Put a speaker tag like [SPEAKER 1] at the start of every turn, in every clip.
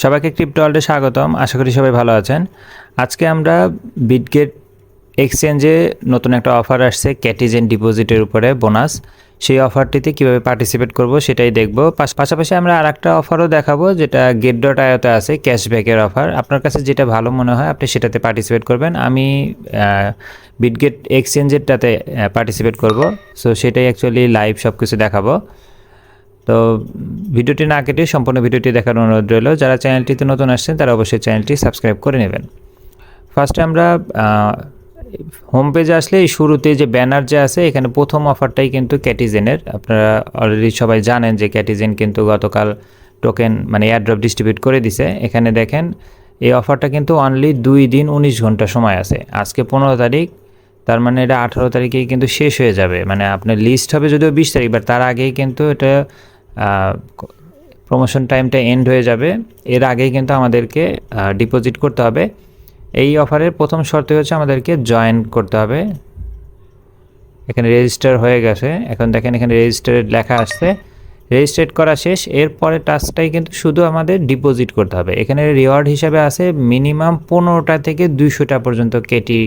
[SPEAKER 1] সবাইকে ক্রিপ্টো ওয়ার্ল্ডে স্বাগতম। আশা করি সবাই ভালো আছেন। আজকে আমরা বিটগেট এক্সচেঞ্জে নতুন একটা অফার আসছে ক্যাটিজেন ডিপোজিটের উপরে বোনাস। সেই অফারটিতে কীভাবে পার্টিসিপেট করব সেটাই দেখব। পাশাপাশি আমরা আরেকটা অফারও দেখাবো যেটা get.io-তে আছে, ক্যাশব্যাকের অফার। আপনার কাছে যেটা ভালো মনে হয় আপনি সেটাতে পার্টিসিপেট করবেন। আমি বিটগেট এক্সচেঞ্জেরটাতে পার্টিসিপেট করব। সো সেটাই অ্যাকচুয়ালি লাইভ সব কিছু দেখাবো। তো ভিডিওটি না কেটে সম্পূর্ণ ভিডিওটি দেখার অনুরোধ রইল। যারা চ্যানেলটিতে নতুন আসছেন তারা অবশ্যই চ্যানেলটি সাবস্ক্রাইব করে নেবেন। ফার্স্টে আমরা হোম পেজে আসলে এই শুরুতে যে ব্যানার যে আছে এখানে প্রথম অফারটাই কিন্তু ক্যাটিজেনের। আপনারা অলরেডি সবাই জানেন যে ক্যাটিজেন কিন্তু গতকাল টোকেন মানে এয়ারড্রপ ডিস্ট্রিবিউট করে দিছে। এখানে দেখেন এই অফারটা কিন্তু অনলি 2 দিন 19 ঘন্টা সময় আছে। আজকে 15 তারিখ, তার মানে এটা 18 তারিখেই কিন্তু শেষ হয়ে যাবে। মানে আপনার লিস্ট হবে যদিও 20 তারিখ, বাট তার আগেই কিন্তু এটা প্রমোশন টাইমটা এন্ড হয়ে যাবে। এর আগেই কিন্তু আমাদেরকে ডিপোজিট করতে হবে। এই অফারের প্রথম শর্তে হচ্ছে আমাদেরকে জয়েন করতে হবে। এখানে রেজিস্টার হয়ে গেছে। এখন দেখেন এখানে রেজিস্টারেড লেখা আসছে, রেজিস্ট্রেট করা শেষ। এরপরে টাস্কটাই কিন্তু শুধু আমাদের ডিপোজিট করতে হবে। এখানে রিওয়ার্ড হিসাবে আছে মিনিমাম 15টা থেকে 200টা পর্যন্ত কেটি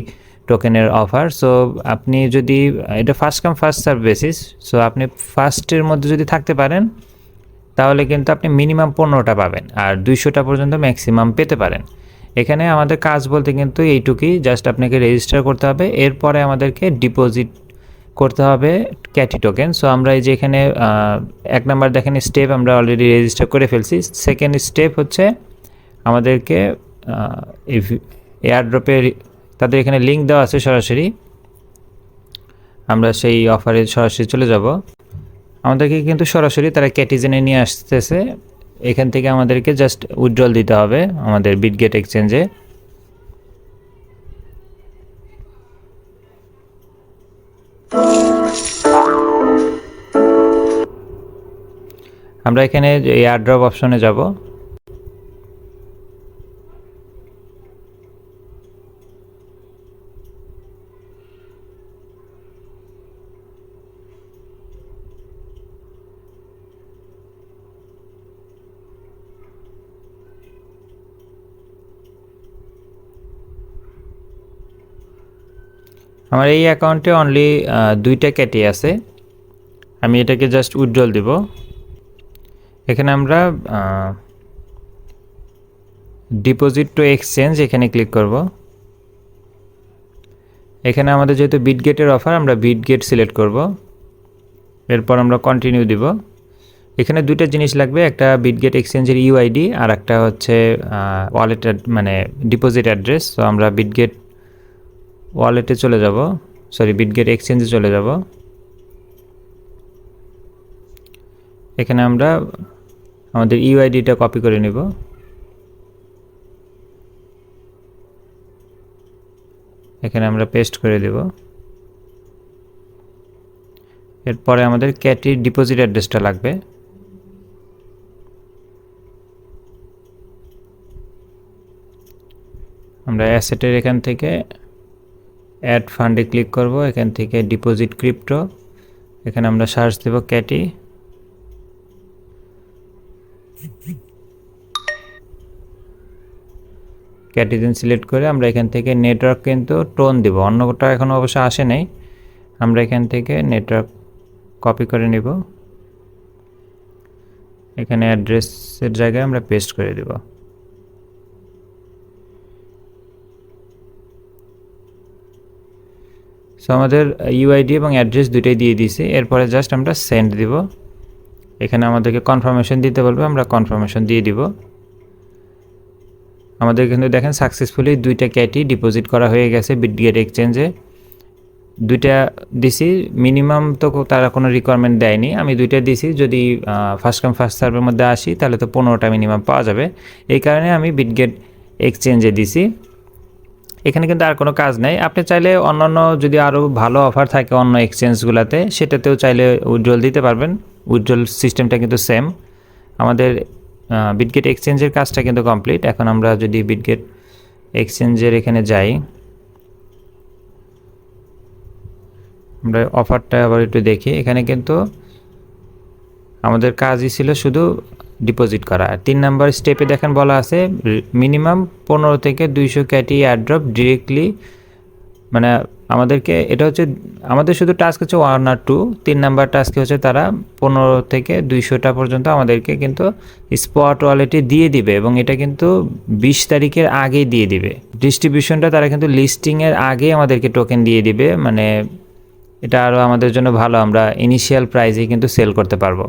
[SPEAKER 1] টোকেনের অফার। সো আপনি যদি এটা first come first serve basis, so আপনি ফার্স্টের মধ্যে যদি থাকতে পারেন তাহলে কিন্তু আপনি মিনিমাম 15টা পাবেন, আর 200টা পর্যন্ত ম্যাক্সিমাম পেতে পারেন। এখানে আমাদের কাজ বলতে কিন্তু এইটুকুই, জাস্ট আপনাকে রেজিস্টার করতে হবে। এরপরে আমাদেরকে ডিপোজিট করতে হবে ক্যাটি টোকেন। সো আমরা এই যে এখানে 1 নাম্বার দেখেন স্টেপ আমরা অলরেডি রেজিস্টার করে ফেলছি। সেকেন্ড স্টেপ হচ্ছে আমাদেরকে এয়ারড্রপের তাদের এখানে লিঙ্ক দেওয়া আছে সরাসরি, আমরা সেই অফারে সরাসরি চলে যাব। আমাদেরকে কিন্তু সরাসরি তারা ক্যাটিজেনে নিয়ে আসতেছে। এখান থেকে আমাদেরকে জাস্ট উইথড্রল দিতে হবে আমাদের বিটগেট এক্সচেঞ্জে। আমরা এখানে এয়ারড্রপ অপশনে যাব। আমার এই অ্যাকাউন্টে অনলি 2টা ক্যাটি আছে। আমি এটাকে জাস্ট উইথড্রল দিব। এখানে আমরা ডিপোজিট টু এক্সচেঞ্জ এখানে ক্লিক করব। এখানে আমাদের যেহেতু বিটগেটের অফার আমরা বিটগেট সিলেক্ট করব। এরপর আমরা কন্টিনিউ দিব। এখানে 2টা জিনিস লাগবে, একটা বিটগেট এক্সচেঞ্জের ইউআইডি আর একটা হচ্ছে ওয়ালেট মানে ডিপোজিট অ্যাড্রেস। তো আমরা বিটগেট ওয়ালেটে চলে যাব, সরি বিটগেট এক্সচেঞ্জে চলে যাব। এখানে আমরা আমাদের ইউআইডিটা কপি করে নিব। এখানে আমরা পেস্ট করে দেব। এরপরে আমাদের ক্যাটির ডিপোজিট অ্যাড্রেসটা লাগবে। আমরা অ্যাসেটের এখান থেকে অ্যাড ফান্ডে ক্লিক করব। এখান থেকে ডিপোজিট ক্রিপ্টো, এখানে আমরা সার্চ দেব ক্যাটি। ক্যাটিজেন সিলেক্ট করে আমরা এখান থেকে নেটওয়ার্ক কিন্তু টোন দেব, অন্যটা এখনও অবশ্য আসে নাই। আমরা এখান থেকে নেটওয়ার্ক কপি করে নিব, এখানে অ্যাড্রেসের জায়গায় আমরা পেস্ট করে দেব। সো আমাদের ইউআইডি এবং অ্যাড্রেস দুটোই দিয়ে দিয়েছি। এরপরে জাস্ট আমরা সেন্ড দিব। এখানে আমাদেরকে কনফার্মেশন দিতে বলবে, আমরা কনফার্মেশন দিয়ে দিব। আমাদের কিন্তু দেখেন সাকসেসফুলি 2টা ক্যাটি ডিপোজিট করা হয়ে গেছে বিটগেট এক্সচেঞ্জে। 2টা দিছি, মিনিমাম তো তারা কোনো রিকোয়ারমেন্ট দেয়নি, আমি 2টা দিছি। যদি ফার্স্ট কাম ফার্স্ট সার্ভের মধ্যে আসি তাহলে তো 15টা মিনিমাম পাওয়া যাবে। এই কারণে আমি বিটগেট এক্সচেঞ্জে দিছি। এখানে কিন্তু আর কোনো কাজ নেই। আপনি চাইলে অন্যান্য যদি আরও ভালো অফার থাকে অন্য এক্সচেঞ্জগুলোতে সেটাতেও চাইলে উইথড্রল দিতে পারবেন। উইথড্রল সিস্টেমটা কিন্তু সেম। আমাদের বিটগেট এক্সচেঞ্জের কাজটা কিন্তু কমপ্লিট। এখন আমরা যদি বিটগেট এক্সচেঞ্জের এখানে যাই, আমরা অফারটা আবার একটু দেখি। এখানে কিন্তু আমাদের কাজই ছিল শুধু ডিপোজিট করা। আর 3 নাম্বার স্টেপে দেখেন বলা আছে মিনিমাম 15 থেকে 200 ক্যাটি এয়ারড্রপ ডিরেক্টলি, মানে আমাদেরকে এটা হচ্ছে আমাদের শুধু টাস্ক হচ্ছে 1 আর 2, 3 নাম্বার টাস্কে হচ্ছে তারা 15 থেকে 200টা পর্যন্ত আমাদেরকে কিন্তু স্পট ওয়ালেটে দিয়ে দিবে, এবং এটা কিন্তু 20 তারিখের আগেই দিয়ে দিবে। ডিস্ট্রিবিউশনটা তারা কিন্তু লিস্টিংয়ের আগে আমাদেরকে টোকেন দিয়ে দিবে, মানে এটা আরও আমাদের জন্য ভালো, আমরা ইনিশিয়াল প্রাইসেই কিন্তু সেল করতে পারবো।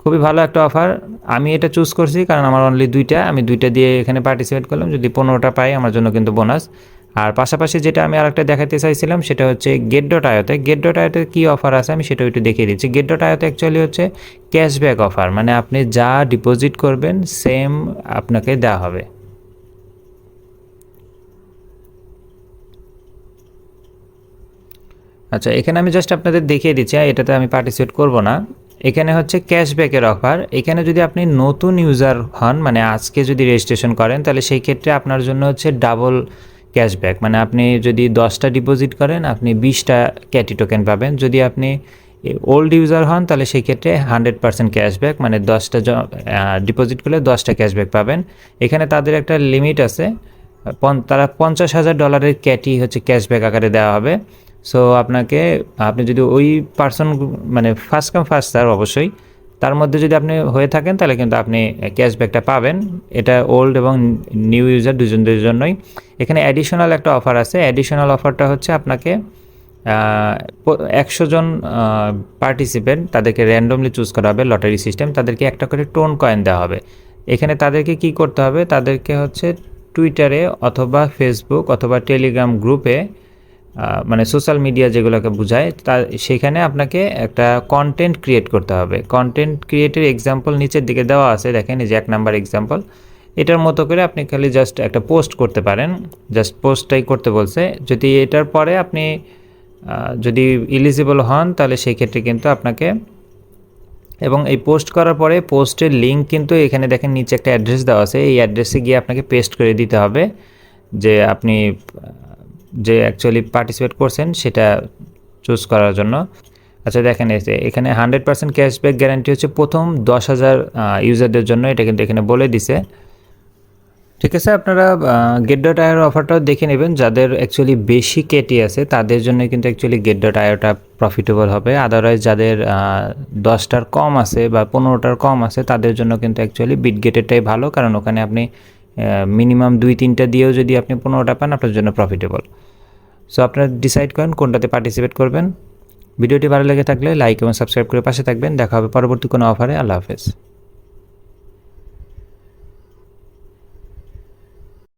[SPEAKER 1] খুবই ভালো একটা অফার। আমি এটা চুজ করছি কারণ আমার অনলি 2টা, আমি 2টা দিয়ে এখানে পার্টিসিপেট করলাম। যদি 15টা পাই আমার জন্য কিন্তু বোনাস। আর পাশাপাশি যেটা আমি আরেকটা দেখাতে চাইছিলাম সেটা হচ্ছে get.io-তে। get.io-তে কী অফার আছে আমি সেটাও একটু দেখিয়ে দিচ্ছি। get.io-তে অ্যাকচুয়ালি হচ্ছে ক্যাশব্যাক অফার, মানে আপনি যা ডিপোজিট করবেন সেম আপনাকে দেওয়া হবে। আচ্ছা, এখানে আমি জাস্ট আপনাদের দেখিয়ে দিচ্ছি, এটাতে আমি পার্টিসিপেট করব না। এখানে হচ্ছে ক্যাশব্যাকের অফার। এখানে যদি আপনি নতুন ইউজার হন, মানে আজকে যদি রেজিস্ট্রেশন করেন, তাহলে সেই ক্ষেত্রে আপনার জন্য হচ্ছে ডাবল ক্যাশব্যাক, মানে আপনি যদি 10টা ডিপোজিট করেন আপনি 20টা ক্যাটি টোকেন পাবেন। যদি আপনি ওল্ড ইউজার হন তাহলে সেই ক্ষেত্রে 100% ক্যাশব্যাক, মানে 10টা ডিপোজিট করলে 10টা ক্যাশব্যাক পাবেন। এখানে তাদের একটা লিমিট আছে, তারা $50,000 ক্যাটি হচ্ছে ক্যাশব্যাক আকারে দেওয়া হবে। সো আপনি যদি ওই পার্সন, মানে ফার্স্ট কাম ফার্স্ট সার্ভ অবশ্যই, তার মধ্যে যদি আপনি হয়ে থাকেন তাহলে কিন্তু আপনি ক্যাশব্যাকটা পাবেন। এটা ওল্ড এবং নিউ ইউজার দুজনদের জন্যই। এখানে অ্যাডিশনাল একটা অফার আছে। অ্যাডিশনাল অফারটা হচ্ছে আপনাকে 100 জন পার্টিসিপেন্ট তাদেরকে র্যান্ডমলি চুজ করা হবে, লটারি সিস্টেম। তাদেরকে একটা করে টোন কয়েন দেওয়া হবে। এখানে তাদেরকে কি করতে হবে, তাদেরকে হচ্ছে টুইটারে অথবা ফেসবুক অথবা টেলিগ্রাম গ্রুপে, মানে সোশ্যাল মিডিয়া যেগুলোকে বোঝায়, সেখানে আপনাকে একটা কন্টেন্ট ক্রিয়েট করতে হবে। কন্টেন্ট ক্রিয়েটের এক্সাম্পল নিচের দিকে দেওয়া আছে, দেখেন এই যে 1 নাম্বার এক্সাম্পল। এটার মতো করে আপনি খালি জাস্ট একটা পোস্ট করতে পারেন, জাস্ট পোস্টটাই করতে বলছে। যদি এটার পরে আপনি যদি এলিজিবল হন তাহলে সেই ক্ষেত্রে কিন্তু আপনাকে, এবং এই পোস্ট করার পরে পোস্টের লিঙ্ক কিন্তু এখানে দেখেন নিচে একটা অ্যাড্রেস দেওয়া আছে, এই অ্যাড্রেসে গিয়ে আপনাকে পেস্ট করে দিতে হবে যে আপনি যে অ্যাকচুয়ালি পার্টিসিপেট করছেন সেটা চুজ করার জন্য। আচ্ছা দেখেন এখানে 100% ক্যাশব্যাক গ্যারান্টি হচ্ছে প্রথম 10,000 ইউজারদের জন্য, এটা কিন্তু এখানে বলে দিছে। ঠিক আছে, আপনারা get.io অফারটাও দেখে নেবেন। যাদের অ্যাকচুয়ালি বেশি কেটি আছে তাদের জন্য কিন্তু অ্যাকচুয়ালি get.ioটা প্রফিটেবল হবে। আদারওয়াইজ যাদের 10টার কম আছে বা 15টার কম আছে তাদের জন্য কিন্তু অ্যাকচুয়ালি বিটগেটেরটাই ভালো, কারণ ওখানে আপনি মিনিমাম 2-3টা দিয়েও যদি আপনি 15টা পান আপনার জন্য প্রফিটেবল। সো আপনারা ডিসাইড করেন কোনটাতে পার্টিসিপেট করবেন। ভিডিওটি ভালো লেগে থাকলে লাইক এবং সাবস্ক্রাইব করে পাশে থাকবেন। দেখা হবে পরবর্তী কোনো অফারে। আল্লাহ হাফেজ।